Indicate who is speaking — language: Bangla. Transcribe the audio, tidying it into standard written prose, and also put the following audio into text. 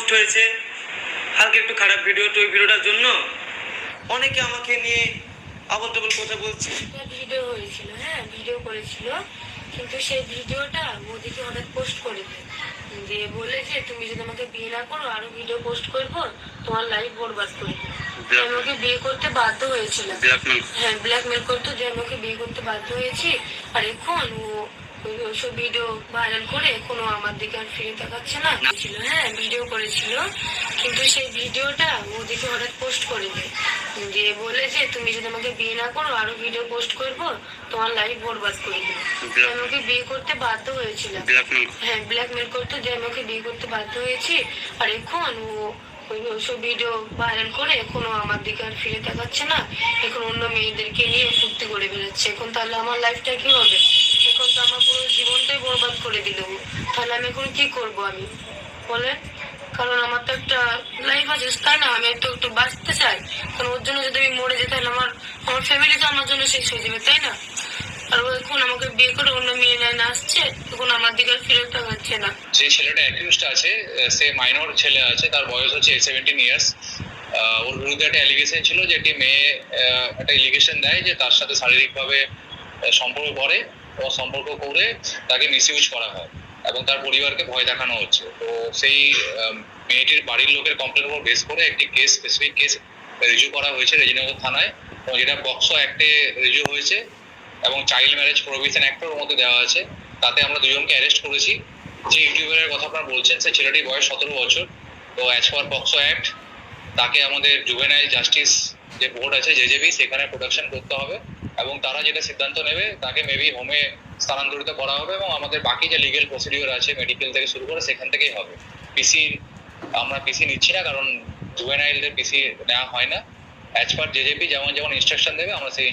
Speaker 1: পোস্ট হয়েছে হালকা একটু খারাপ ভিডিও, তো ওই ভিডিওটার জন্য অনেকে আমাকে নিয়ে আবল তাবল কথা বলছে।
Speaker 2: ভিডিও হয়েছিল, হ্যাঁ ভিডিও করেছিল, কিন্তু সেই ভিডিওটা মোদিকে হঠাৎ পোস্ট করে দেয়, যে বলে যে তুমি যদি আমাকে বিয়ে না করো আরো ভিডিও পোস্ট করবো, তোমার লাইফ বরবাদ করে দেবো। আমি ওকে বিয়ে করতে বাধ্য হয়েছিলাম, হ্যাঁ ব্ল্যাকমেল করতো যে আমি ওকে বিয়ে করতে বাধ্য হয়েছি। আর এখন ওইসব ভিডিও ভাইরাল করে কোনো আমার দিকে আর ফিরে তাকাচ্ছে না। ছিল, হ্যাঁ ভিডিও করেছিল, কিন্তু সেই ভিডিওটা মোদিকে হঠাৎ পোস্ট করে দেয়, যে বলে যে তুমি যদি আমাকে বিয়ে না করো আরো ভিডিও পোস্ট করবো, তোমার লাইফ বরবাদ করে দেবো। আমি ওকে বিয়ে করতে বাধ্য হয়েছিলাম, হ্যাঁ ব্ল্যাকমেল করতো যে আমি ওকে বিয়ে করতে বাধ্য হয়েছি। আর এখন ওইসব ভিডিও ভাইরাল করে কোনো আমার দিকে আর ফিরে তাকাচ্ছে না, এখন অন্য মেয়েদেরকে নিয়ে ফুর্তি করে বেরোচ্ছে। এখন তাহলে আমার লাইফটা কি হবে? এখন তো আমার পুরো জীবনটাই বরবাদ করে দিল। তাহলে আমি এখন কি করবো আমি বলেন? কারণ আমার তো একটা লাইফ আছে, তাই না? আমি একটু বাঁচতে চাই, কারণ ওর জন্য যদি আমি মরে যাই তাহলে আমার ফ্যামিলি তো আমার জন্য শেষ হয়ে যাবে, তাই না? আর ও এখন আমাকে বিয়ে করে অন্য মেয়ে নেয় আসছে, এখন আমার দিকে ফিরে তাকাচ্ছে না।
Speaker 3: যে ছেলেটা অ্যাকিউজড আছে, সে মাইনর ছেলে আছে, তার বয়স হচ্ছে 17 ইয়ার্স। ওর বিরুদ্ধে একটা অ্যালিগেশন ছিল যে একটি মেয়ে একটা এলিগেশন দেয় যে তার সাথে শারীরিকভাবে সম্পর্ক করে ও সম্পর্ক করে তাকে মিসইউজ করা হয় এবং তার পরিবারকে ভয় দেখানো হচ্ছে। তো সেই মেয়েটির বাড়ির লোকের কমপ্লেনের উপর বেস করে একটি স্পেসিফিক কেস রিজু করা হয়েছে রেজিনগর থানায়, এবং যেটা পক্সো অ্যাক্টে রিজু হয়েছে এবং চাইল্ড ম্যারেজ প্রভিশন অ্যাক্টের মধ্যে দেওয়া আছে। তাতে আমরা দুজনকে অ্যারেস্ট করেছি। যে ইউটিউবারের কথা আপনারা বলছেন, সে ছেলেটির বয়স 17 বছর। তো অ্যাজ পার পক্সো অ্যাক্ট তাকে আমাদের জুভেনাইল জাস্টিস যে বোর্ড আছে জেজেবি, সেখানে প্রোটেকশন করতে হবে এবং তারা যেটা সিদ্ধান্ত নেবে তাকে মেবি হোমে স্থানান্তরিত করা হবে এবং আমাদের বাকি যে লিগেল প্রসিডিওর আছে মেডিকেল থেকে শুরু করে সেখান থেকেই হবে। আমরা পিসি নিচ্ছি না, কারণ জুভেনাইলদের পিসি নেওয়া হয় না। অ্যাজ পার জেজেপি যেমন ইনস্ট্রাকশন দেবে আমরা সেই